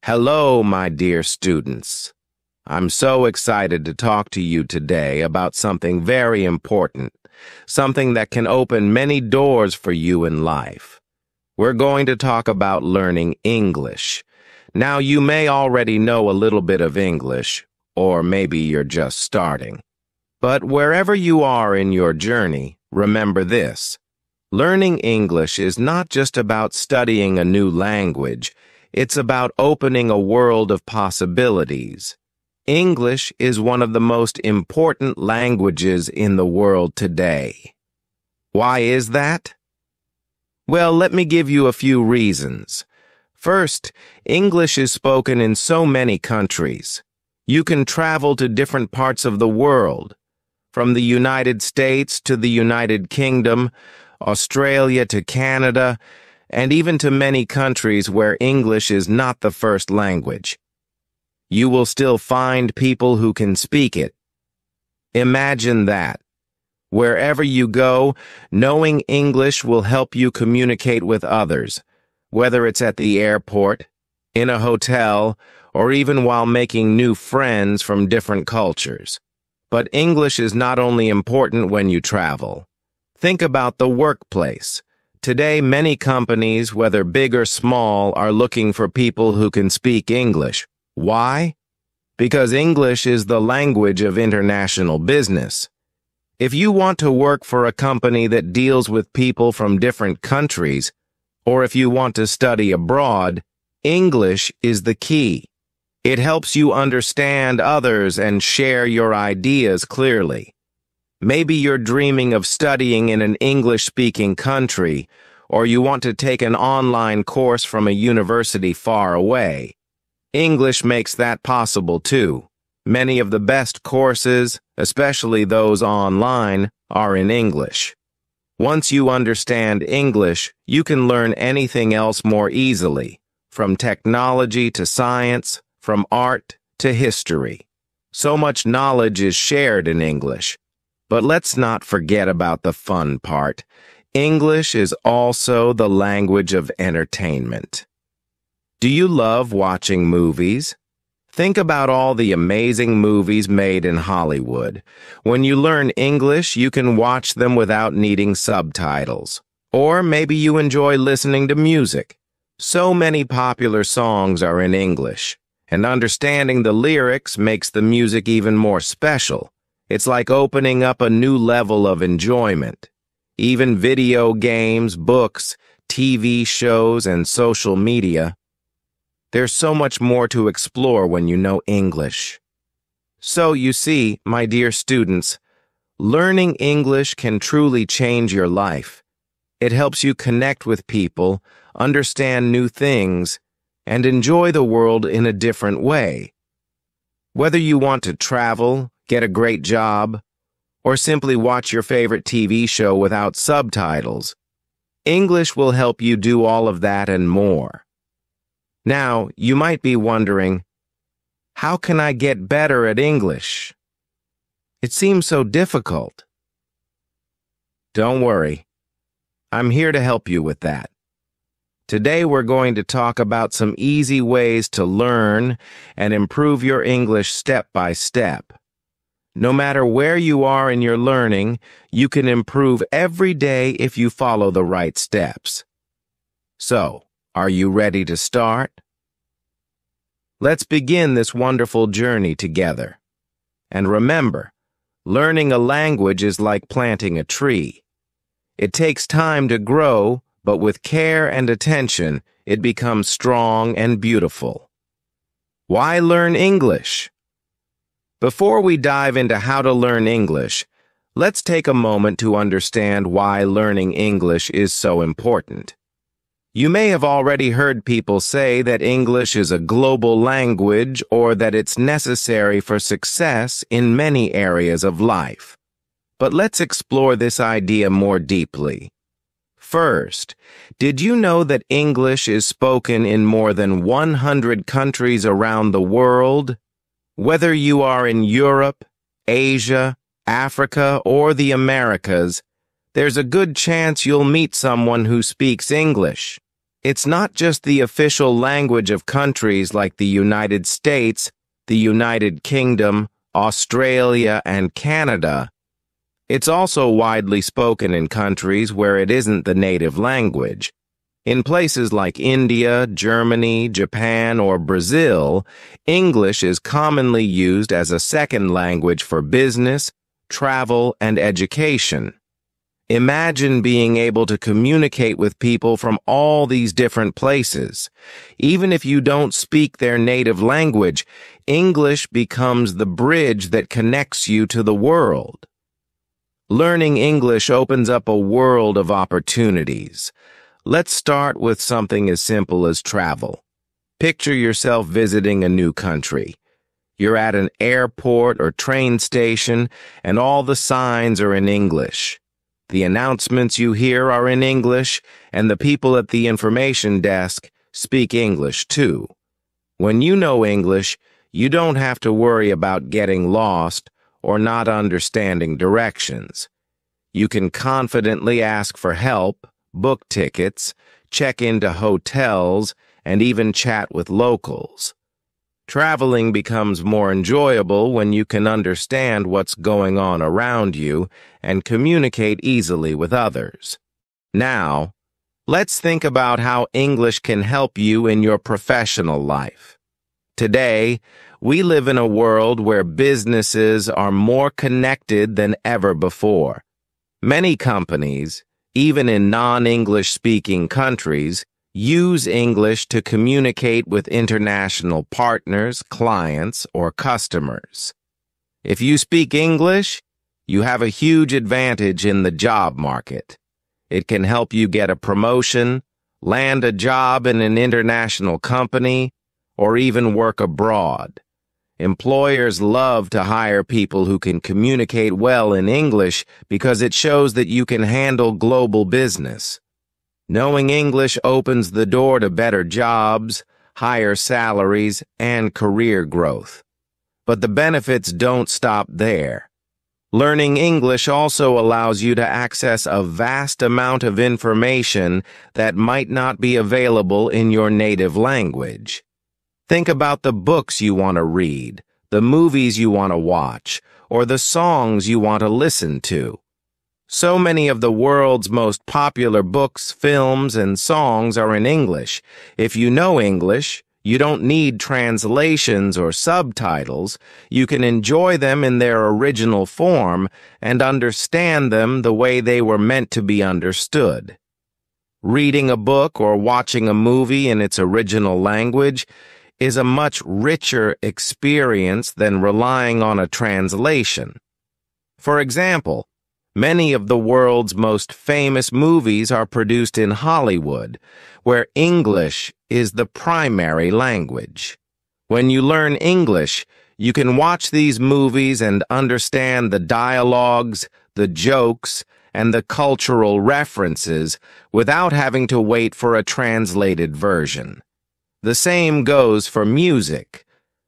Hello, my dear students. I'm so excited to talk to you today about something very important, something that can open many doors for you in life. We're going to talk about learning English. Now, you may already know a little bit of English, or maybe you're just starting. But wherever you are in your journey, remember this. Learning English is not just about studying a new language. It's about opening a world of possibilities. English is one of the most important languages in the world today. Why is that? Well, let me give you a few reasons. First, English is spoken in so many countries. You can travel to different parts of the world, from the United States to the United Kingdom, Australia to Canada, and even to many countries where English is not the first language. You will still find people who can speak it. Imagine that. Wherever you go, knowing English will help you communicate with others, whether it's at the airport, in a hotel, or even while making new friends from different cultures. But English is not only important when you travel. Think about the workplace. Today, many companies, whether big or small, are looking for people who can speak English. Why? Because English is the language of international business. If you want to work for a company that deals with people from different countries, or if you want to study abroad, English is the key. It helps you understand others and share your ideas clearly. Maybe you're dreaming of studying in an English-speaking country, or you want to take an online course from a university far away. English makes that possible too. Many of the best courses, especially those online, are in English. Once you understand English, you can learn anything else more easily, from technology to science, from art to history. So much knowledge is shared in English. But let's not forget about the fun part. English is also the language of entertainment. Do you love watching movies? Think about all the amazing movies made in Hollywood. When you learn English, you can watch them without needing subtitles. Or maybe you enjoy listening to music. So many popular songs are in English, and understanding the lyrics makes the music even more special. It's like opening up a new level of enjoyment. Even video games, books, TV shows, and social media. There's so much more to explore when you know English. So, you see, my dear students, learning English can truly change your life. It helps you connect with people, understand new things, and enjoy the world in a different way. Whether you want to travel, get a great job, or simply watch your favorite TV show without subtitles, English will help you do all of that and more. Now, you might be wondering, how can I get better at English? It seems so difficult. Don't worry. I'm here to help you with that. Today we're going to talk about some easy ways to learn and improve your English step by step. No matter where you are in your learning, you can improve every day if you follow the right steps. So, are you ready to start? Let's begin this wonderful journey together. And remember, learning a language is like planting a tree. It takes time to grow, but with care and attention, it becomes strong and beautiful. Why learn English? Before we dive into how to learn English, let's take a moment to understand why learning English is so important. You may have already heard people say that English is a global language or that it's necessary for success in many areas of life. But let's explore this idea more deeply. First, did you know that English is spoken in more than 100 countries around the world? Whether you are in Europe, Asia, Africa, or the Americas, there's a good chance you'll meet someone who speaks English. It's not just the official language of countries like the United States, the United Kingdom, Australia, and Canada. It's also widely spoken in countries where it isn't the native language. In places like India, Germany, Japan, or Brazil, English is commonly used as a second language for business, travel, and education. Imagine being able to communicate with people from all these different places. Even if you don't speak their native language, English becomes the bridge that connects you to the world. Learning English opens up a world of opportunities. Let's start with something as simple as travel. Picture yourself visiting a new country. You're at an airport or train station, and all the signs are in English. The announcements you hear are in English, and the people at the information desk speak English too. When you know English, you don't have to worry about getting lost or not understanding directions. You can confidently ask for help, book tickets, check into hotels, and even chat with locals. Traveling becomes more enjoyable when you can understand what's going on around you and communicate easily with others. Now, let's think about how English can help you in your professional life. Today, we live in a world where businesses are more connected than ever before. Many companies, even in non-English speaking countries, use English to communicate with international partners, clients, or customers. If you speak English, you have a huge advantage in the job market. It can help you get a promotion, land a job in an international company, or even work abroad. Employers love to hire people who can communicate well in English because it shows that you can handle global business. Knowing English opens the door to better jobs, higher salaries, and career growth. But the benefits don't stop there. Learning English also allows you to access a vast amount of information that might not be available in your native language. Think about the books you want to read, the movies you want to watch, or the songs you want to listen to. So many of the world's most popular books, films, and songs are in English. If you know English, you don't need translations or subtitles. You can enjoy them in their original form and understand them the way they were meant to be understood. Reading a book or watching a movie in its original language is a much richer experience than relying on a translation. For example, many of the world's most famous movies are produced in Hollywood, where English is the primary language. When you learn English, you can watch these movies and understand the dialogues, the jokes, and the cultural references without having to wait for a translated version. The same goes for music.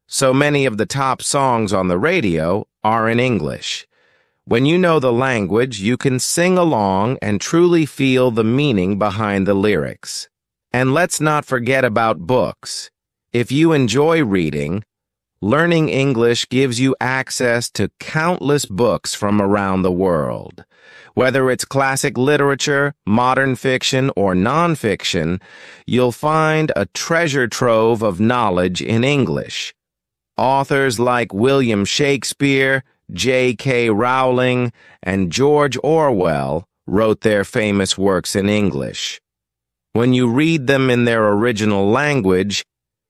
So many of the top songs on the radio are in English. When you know the language, you can sing along and truly feel the meaning behind the lyrics. And let's not forget about books. If you enjoy reading, learning English gives you access to countless books from around the world. Whether it's classic literature, modern fiction, or nonfiction, you'll find a treasure trove of knowledge in English. Authors like William Shakespeare, J.K. Rowling, and George Orwell wrote their famous works in English. When you read them in their original language,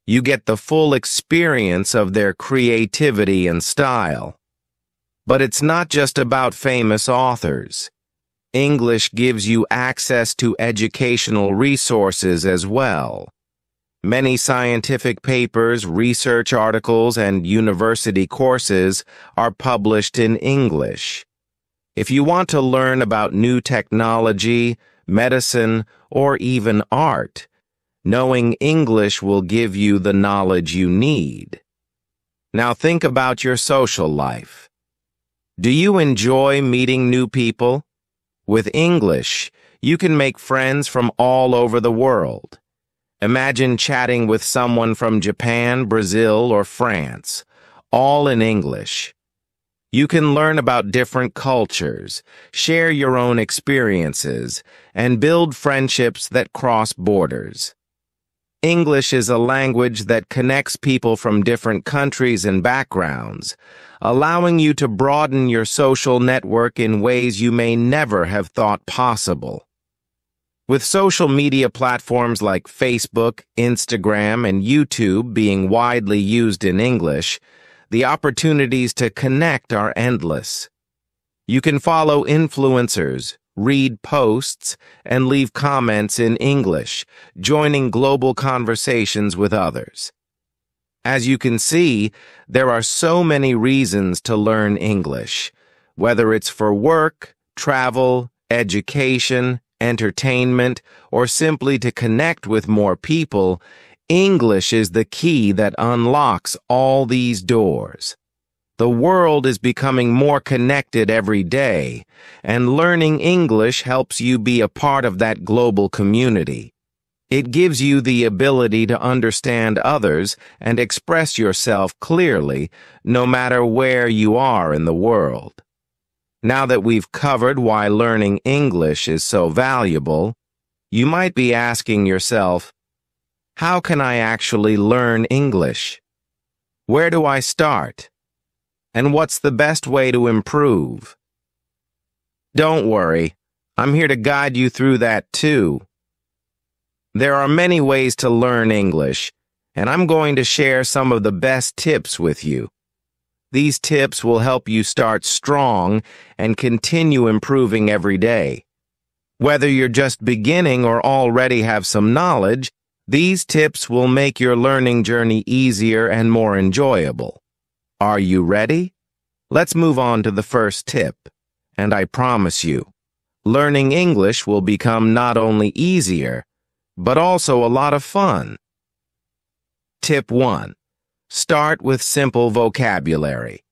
you get the full experience of their creativity and style. But it's not just about famous authors. English gives you access to educational resources as well. Many scientific papers, research articles, and university courses are published in English. If you want to learn about new technology, medicine, or even art, knowing English will give you the knowledge you need. Now think about your social life. Do you enjoy meeting new people? With English, you can make friends from all over the world. Imagine chatting with someone from Japan, Brazil, or France, all in English. You can learn about different cultures, share your own experiences, and build friendships that cross borders. English is a language that connects people from different countries and backgrounds, allowing you to broaden your social network in ways you may never have thought possible. With social media platforms like Facebook, Instagram, and YouTube being widely used in English, the opportunities to connect are endless. You can follow influencers, read posts, and leave comments in English, joining global conversations with others. As you can see, there are so many reasons to learn English, whether it's for work, travel, education, entertainment, or simply to connect with more people. English is the key that unlocks all these doors. The world is becoming more connected every day, and learning English helps you be a part of that global community. It gives you the ability to understand others and express yourself clearly, no matter where you are in the world. Now that we've covered why learning English is so valuable, you might be asking yourself, how can I actually learn English? Where do I start? And what's the best way to improve? Don't worry, I'm here to guide you through that too. There are many ways to learn English, and I'm going to share some of the best tips with you. These tips will help you start strong and continue improving every day. Whether you're just beginning or already have some knowledge, these tips will make your learning journey easier and more enjoyable. Are you ready? Let's move on to the first tip, and I promise you, learning English will become not only easier, but also a lot of fun. Tip 1. Start with simple vocabulary.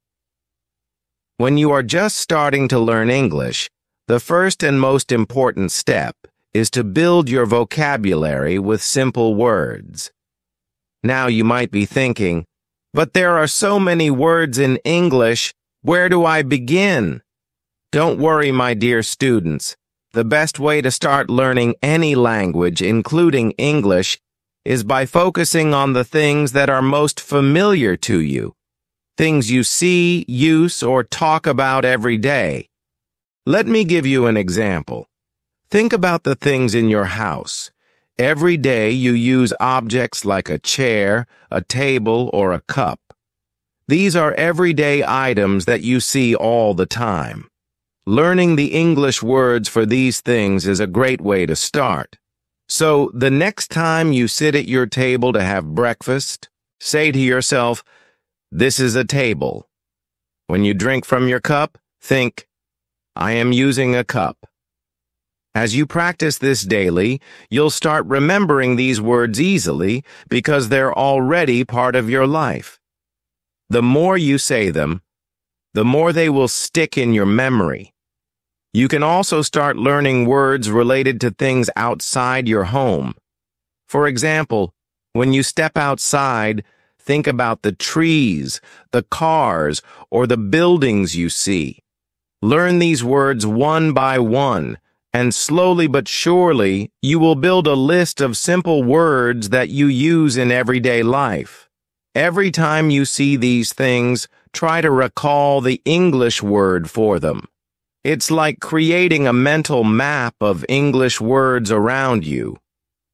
When you are just starting to learn English, the first and most important step is to build your vocabulary with simple words. Now you might be thinking, but there are so many words in English, where do I begin? Don't worry, my dear students. The best way to start learning any language, including English, is by focusing on the things that are most familiar to you, things you see, use, or talk about every day. Let me give you an example. Think about the things in your house. Every day you use objects like a chair, a table, or a cup. These are everyday items that you see all the time. Learning the English words for these things is a great way to start. So, the next time you sit at your table to have breakfast, say to yourself, "This is a table." When you drink from your cup, think, "I am using a cup." As you practice this daily, you'll start remembering these words easily because they're already part of your life. The more you say them, the more they will stick in your memory. You can also start learning words related to things outside your home. For example, when you step outside, think about the trees, the cars, or the buildings you see. Learn these words one by one, and slowly but surely, you will build a list of simple words that you use in everyday life. Every time you see these things, try to recall the English word for them. It's like creating a mental map of English words around you.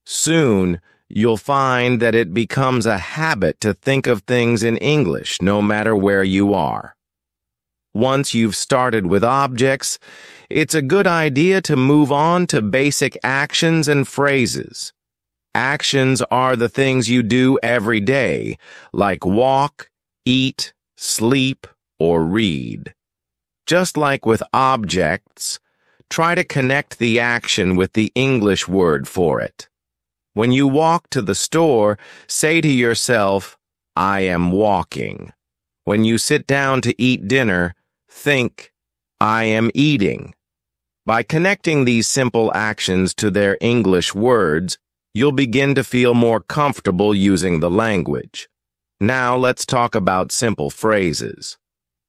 Soon, you'll find that it becomes a habit to think of things in English no matter where you are. Once you've started with objects, it's a good idea to move on to basic actions and phrases. Actions are the things you do every day, like walk, eat, sleep, or read. Just like with objects, try to connect the action with the English word for it. When you walk to the store, say to yourself, "I am walking." When you sit down to eat dinner, think, "I am eating." By connecting these simple actions to their English words, You'll begin to feel more comfortable using the language. Now let's talk about simple phrases.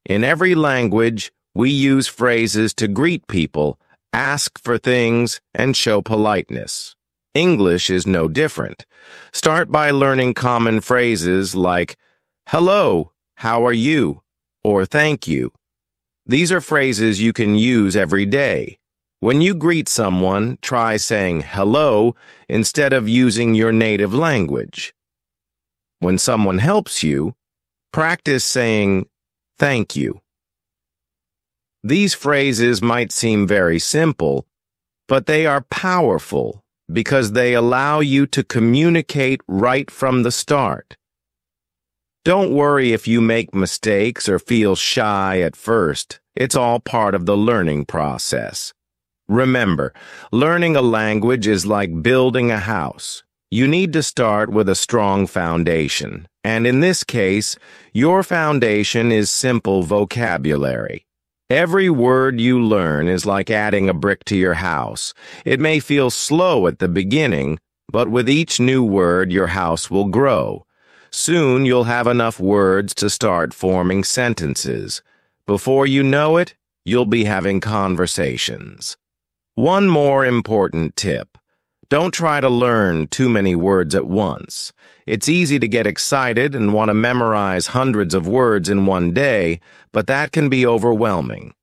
In every language, we use phrases to greet people, ask for things, and show politeness. English is no different. Start by learning common phrases like, "Hello, how are you?" or "Thank you." These are phrases you can use every day. When you greet someone, try saying hello instead of using your native language. When someone helps you, practice saying thank you. These phrases might seem very simple, but they are powerful because they allow you to communicate right from the start. Don't worry if you make mistakes or feel shy at first. It's all part of the learning process. Remember, learning a language is like building a house. You need to start with a strong foundation, and in this case, your foundation is simple vocabulary. Every word you learn is like adding a brick to your house. It may feel slow at the beginning, but with each new word, your house will grow. Soon you'll have enough words to start forming sentences. Before you know it, you'll be having conversations. One more important tip. Don't try to learn too many words at once. It's easy to get excited and want to memorize hundreds of words in one day, but that can be overwhelming.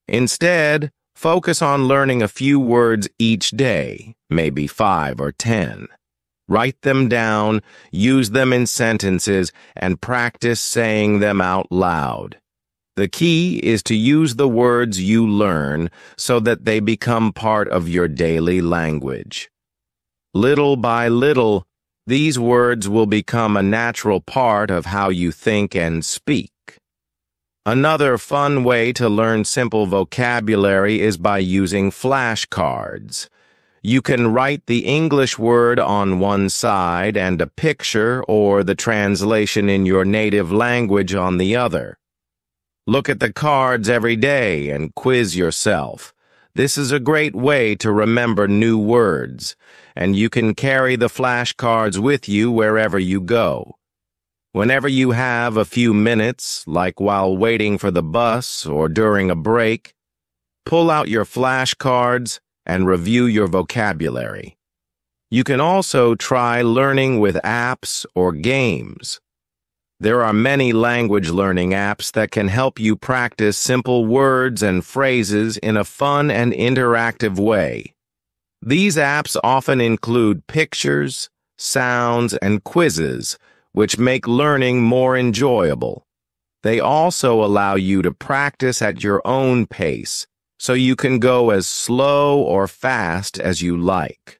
Instead, focus on learning a few words each day, maybe 5 or 10. Write them down, use them in sentences, and practice saying them out loud. The key is to use the words you learn so that they become part of your daily language. Little by little, these words will become a natural part of how you think and speak. Another fun way to learn simple vocabulary is by using flashcards. You can write the English word on one side and a picture or the translation in your native language on the other. Look at the cards every day and quiz yourself. This is a great way to remember new words, and you can carry the flashcards with you wherever you go. Whenever you have a few minutes, like while waiting for the bus or during a break, pull out your flashcards and review your vocabulary. You can also try learning with apps or games. There are many language learning apps that can help you practice simple words and phrases in a fun and interactive way. These apps often include pictures, sounds, and quizzes, which make learning more enjoyable. They also allow you to practice at your own pace, so you can go as slow or fast as you like.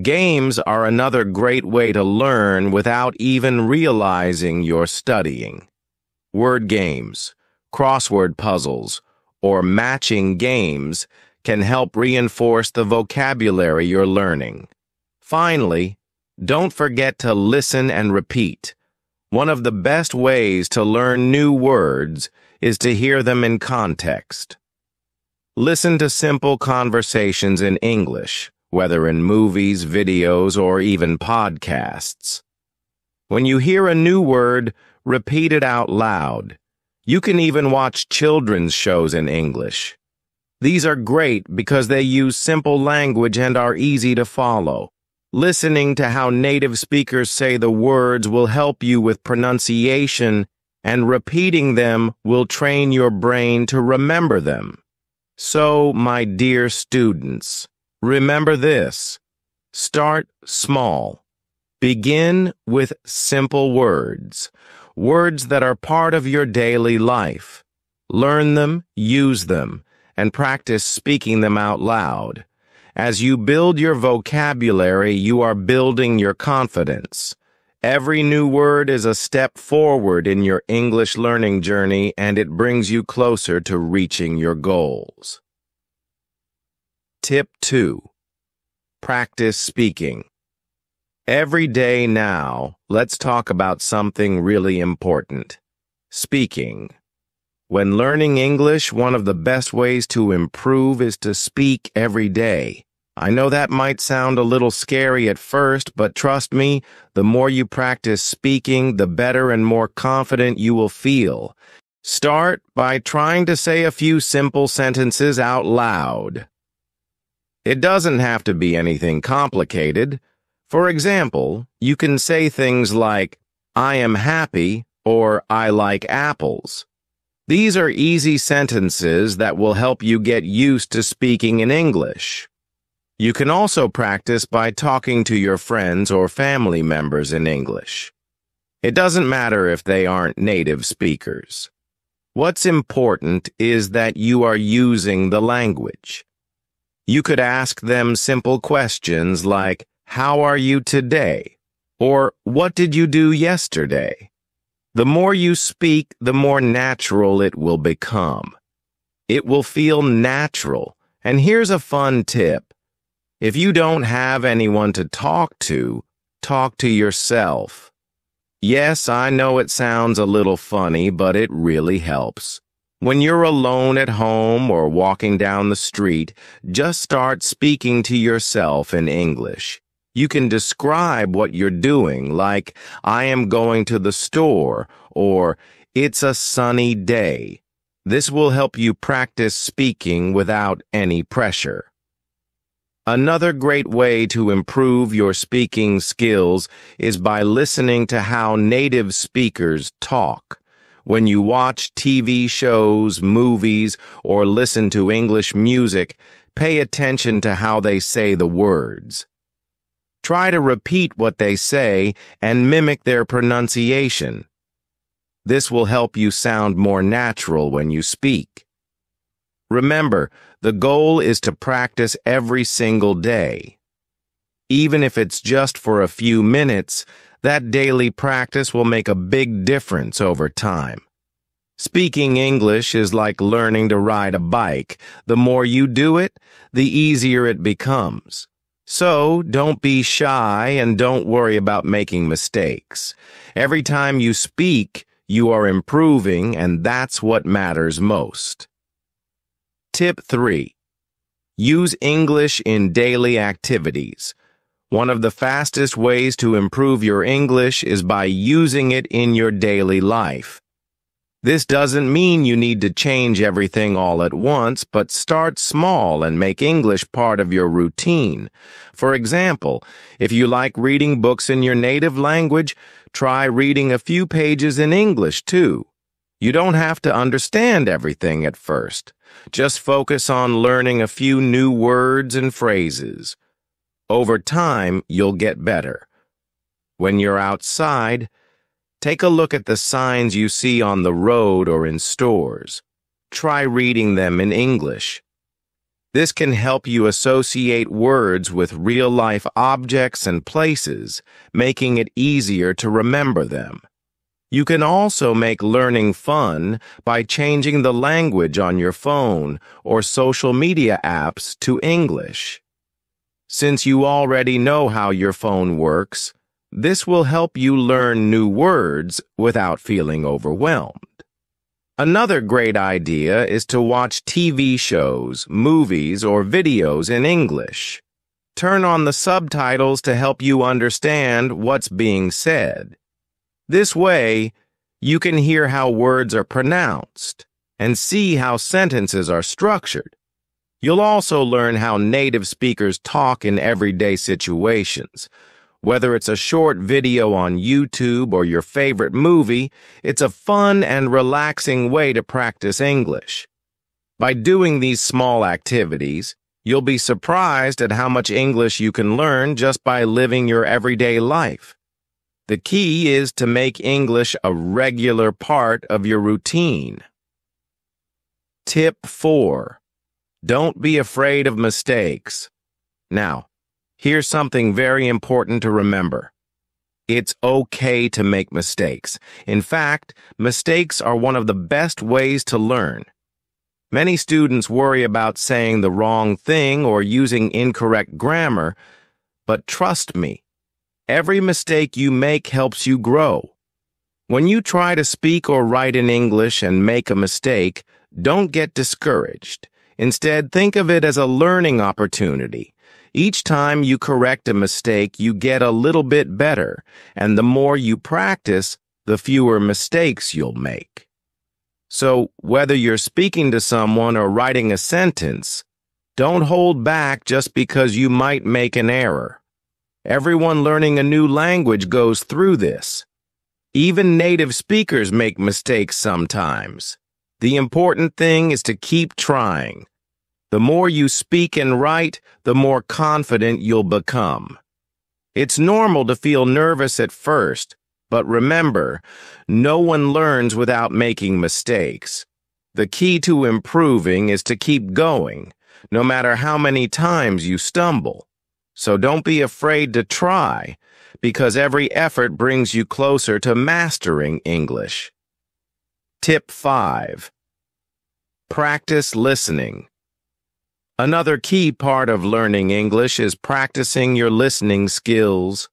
Games are another great way to learn without even realizing you're studying. Word games, crossword puzzles, or matching games can help reinforce the vocabulary you're learning. Finally, don't forget to listen and repeat. One of the best ways to learn new words is to hear them in context. Listen to simple conversations in English, whether in movies, videos, or even podcasts. When you hear a new word, repeat it out loud. You can even watch children's shows in English. These are great because they use simple language and are easy to follow. Listening to how native speakers say the words will help you with pronunciation, and repeating them will train your brain to remember them. So, my dear students, remember this. Start small. Begin with simple words, words that are part of your daily life. Learn them, use them, and practice speaking them out loud. As you build your vocabulary, you are building your confidence. Every new word is a step forward in your English learning journey, and it brings you closer to reaching your goals. Tip 2. Practice speaking. Every day now, let's talk about something really important. Speaking. When learning English, one of the best ways to improve is to speak every day. I know that might sound a little scary at first, but trust me, the more you practice speaking, the better and more confident you will feel. Start by trying to say a few simple sentences out loud. It doesn't have to be anything complicated. For example, you can say things like, "I am happy," or "I like apples." These are easy sentences that will help you get used to speaking in English. You can also practice by talking to your friends or family members in English. It doesn't matter if they aren't native speakers. What's important is that you are using the language. You could ask them simple questions like, "How are you today?" or "What did you do yesterday?" The more you speak, the more natural it will become. It will feel natural. And here's a fun tip. If you don't have anyone to talk to yourself. Yes, I know it sounds a little funny, but it really helps. When you're alone at home or walking down the street, just start speaking to yourself in English. You can describe what you're doing, like, "I am going to the store," or "It's a sunny day." This will help you practice speaking without any pressure. Another great way to improve your speaking skills is by listening to how native speakers talk. When you watch TV shows, movies, or listen to English music, pay attention to how they say the words. Try to repeat what they say and mimic their pronunciation. This will help you sound more natural when you speak. Remember, the goal is to practice every single day. Even if it's just for a few minutes, that daily practice will make a big difference over time. Speaking English is like learning to ride a bike. The more you do it, the easier it becomes. So, don't be shy and don't worry about making mistakes. Every time you speak, you are improving, and that's what matters most. Tip 3. Use English in daily activities. One of the fastest ways to improve your English is by using it in your daily life. This doesn't mean you need to change everything all at once, but start small and make English part of your routine. For example, if you like reading books in your native language, try reading a few pages in English too. You don't have to understand everything at first. Just focus on learning a few new words and phrases. Over time, you'll get better. When you're outside, take a look at the signs you see on the road or in stores. Try reading them in English. This can help you associate words with real-life objects and places, making it easier to remember them. You can also make learning fun by changing the language on your phone or social media apps to English. Since you already know how your phone works, this will help you learn new words without feeling overwhelmed. Another great idea is to watch TV shows, movies, or videos in English. Turn on the subtitles to help you understand what's being said. This way, you can hear how words are pronounced and see how sentences are structured. You'll also learn how native speakers talk in everyday situations. Whether it's a short video on YouTube or your favorite movie, it's a fun and relaxing way to practice English. By doing these small activities, you'll be surprised at how much English you can learn just by living your everyday life. The key is to make English a regular part of your routine. Tip 4. Don't be afraid of mistakes. Now, here's something very important to remember. It's okay to make mistakes. In fact, mistakes are one of the best ways to learn. Many students worry about saying the wrong thing or using incorrect grammar, but trust me, every mistake you make helps you grow. When you try to speak or write in English and make a mistake, don't get discouraged. Instead, think of it as a learning opportunity. Each time you correct a mistake, you get a little bit better, and the more you practice, the fewer mistakes you'll make. So, whether you're speaking to someone or writing a sentence, don't hold back just because you might make an error. Everyone learning a new language goes through this. Even native speakers make mistakes sometimes. The important thing is to keep trying. The more you speak and write, the more confident you'll become. It's normal to feel nervous at first, but remember, no one learns without making mistakes. The key to improving is to keep going, no matter how many times you stumble. So don't be afraid to try, because every effort brings you closer to mastering English. Tip 5. Practice listening. Another key part of learning English is practicing your listening skills.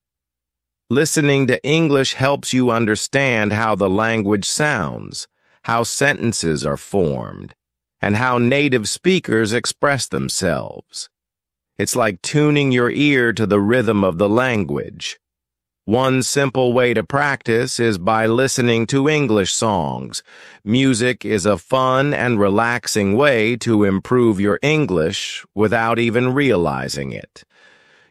Listening to English helps you understand how the language sounds, how sentences are formed, and how native speakers express themselves. It's like tuning your ear to the rhythm of the language. One simple way to practice is by listening to English songs. Music is a fun and relaxing way to improve your English without even realizing it.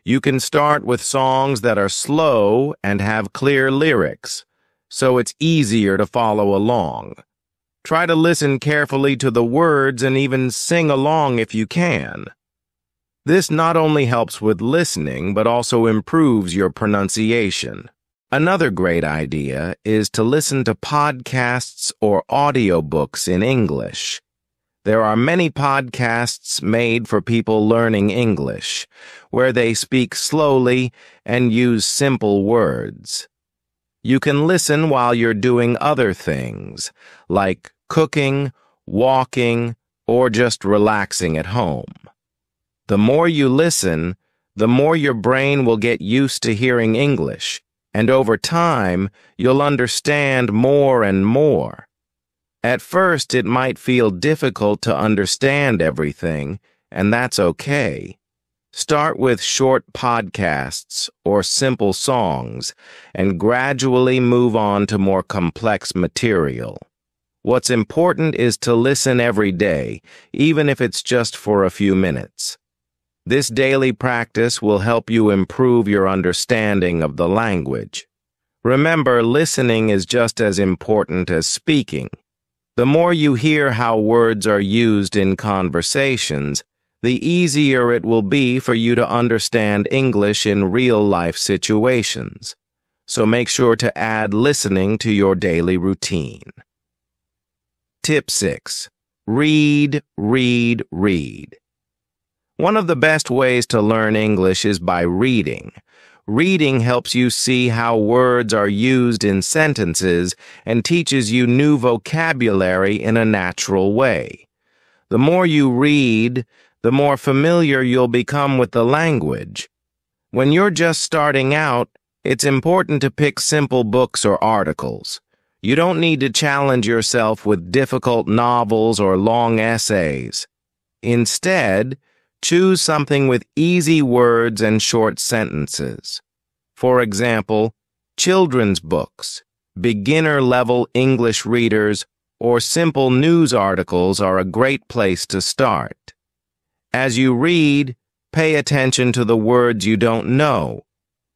You can start with songs that are slow and have clear lyrics, so it's easier to follow along. Try to listen carefully to the words and even sing along if you can. This not only helps with listening, but also improves your pronunciation. Another great idea is to listen to podcasts or audiobooks in English. There are many podcasts made for people learning English, where they speak slowly and use simple words. You can listen while you're doing other things, like cooking, walking, or just relaxing at home. The more you listen, the more your brain will get used to hearing English, and over time, you'll understand more and more. At first, it might feel difficult to understand everything, and that's okay. Start with short podcasts or simple songs, and gradually move on to more complex material. What's important is to listen every day, even if it's just for a few minutes. This daily practice will help you improve your understanding of the language. Remember, listening is just as important as speaking. The more you hear how words are used in conversations, the easier it will be for you to understand English in real-life situations. So make sure to add listening to your daily routine. Tip 6. Read, read, read. One of the best ways to learn English is by reading. Reading helps you see how words are used in sentences and teaches you new vocabulary in a natural way. The more you read, the more familiar you'll become with the language. When you're just starting out, it's important to pick simple books or articles. You don't need to challenge yourself with difficult novels or long essays. Instead, choose something with easy words and short sentences. For example, children's books, beginner-level English readers, or simple news articles are a great place to start. As you read, pay attention to the words you don't know.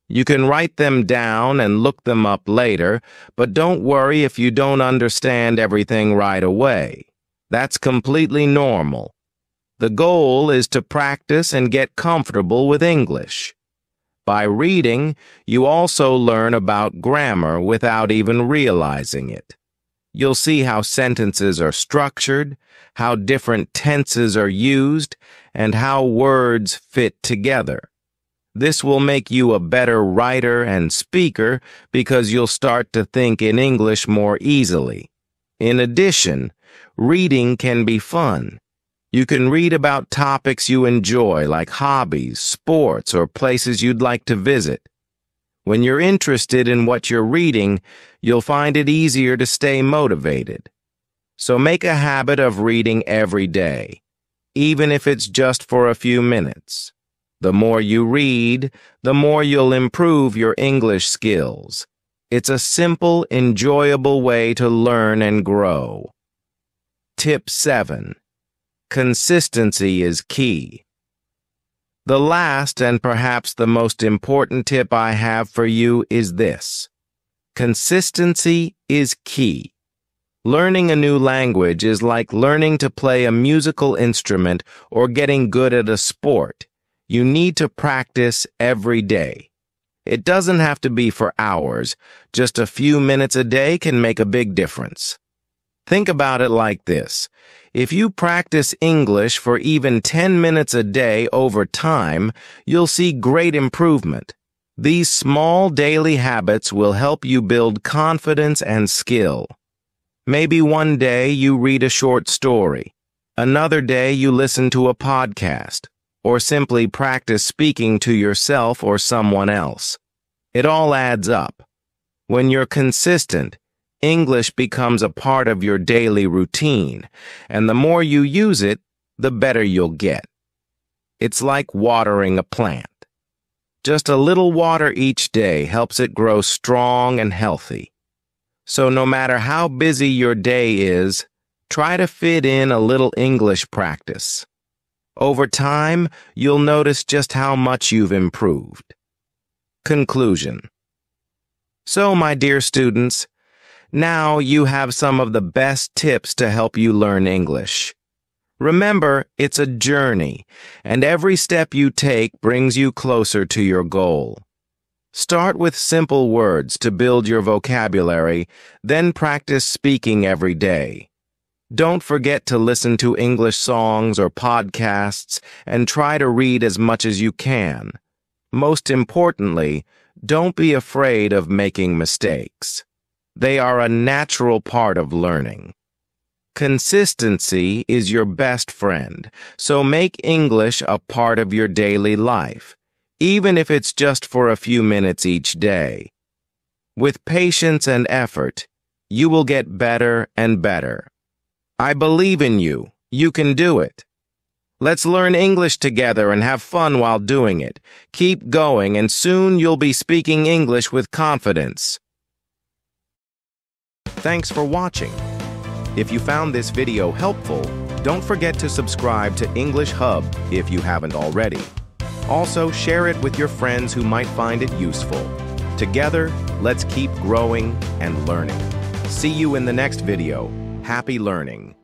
You can write them down and look them up later, but don't worry if you don't understand everything right away. That's completely normal. The goal is to practice and get comfortable with English. By reading, you also learn about grammar without even realizing it. You'll see how sentences are structured, how different tenses are used, and how words fit together. This will make you a better writer and speaker because you'll start to think in English more easily. In addition, reading can be fun. You can read about topics you enjoy, like hobbies, sports, or places you'd like to visit. When you're interested in what you're reading, you'll find it easier to stay motivated. So make a habit of reading every day, even if it's just for a few minutes. The more you read, the more you'll improve your English skills. It's a simple, enjoyable way to learn and grow. Tip 7. Consistency is key. The last and perhaps the most important tip I have for you is this. Consistency is key. Learning a new language is like learning to play a musical instrument or getting good at a sport. You need to practice every day. It doesn't have to be for hours. Just a few minutes a day can make a big difference. Think about it like this. If you practice English for even 10 minutes a day over time, you'll see great improvement. These small daily habits will help you build confidence and skill. Maybe one day you read a short story. Another day you listen to a podcast, or simply practice speaking to yourself or someone else. It all adds up. When you're consistent, English becomes a part of your daily routine, and the more you use it, the better you'll get. It's like watering a plant. Just a little water each day helps it grow strong and healthy. So no matter how busy your day is, try to fit in a little English practice. Over time, you'll notice just how much you've improved. Conclusion. So, my dear students, now you have some of the best tips to help you learn English. Remember, it's a journey, and every step you take brings you closer to your goal. Start with simple words to build your vocabulary, then practice speaking every day. Don't forget to listen to English songs or podcasts and try to read as much as you can. Most importantly, don't be afraid of making mistakes. They are a natural part of learning. Consistency is your best friend, so make English a part of your daily life, even if it's just for a few minutes each day. With patience and effort, you will get better and better. I believe in you. You can do it. Let's learn English together and have fun while doing it. Keep going, and soon you'll be speaking English with confidence. Thanks for watching. If you found this video helpful, don't forget to subscribe to English Hub if you haven't already. Also, share it with your friends who might find it useful. Together, let's keep growing and learning. See you in the next video. Happy learning.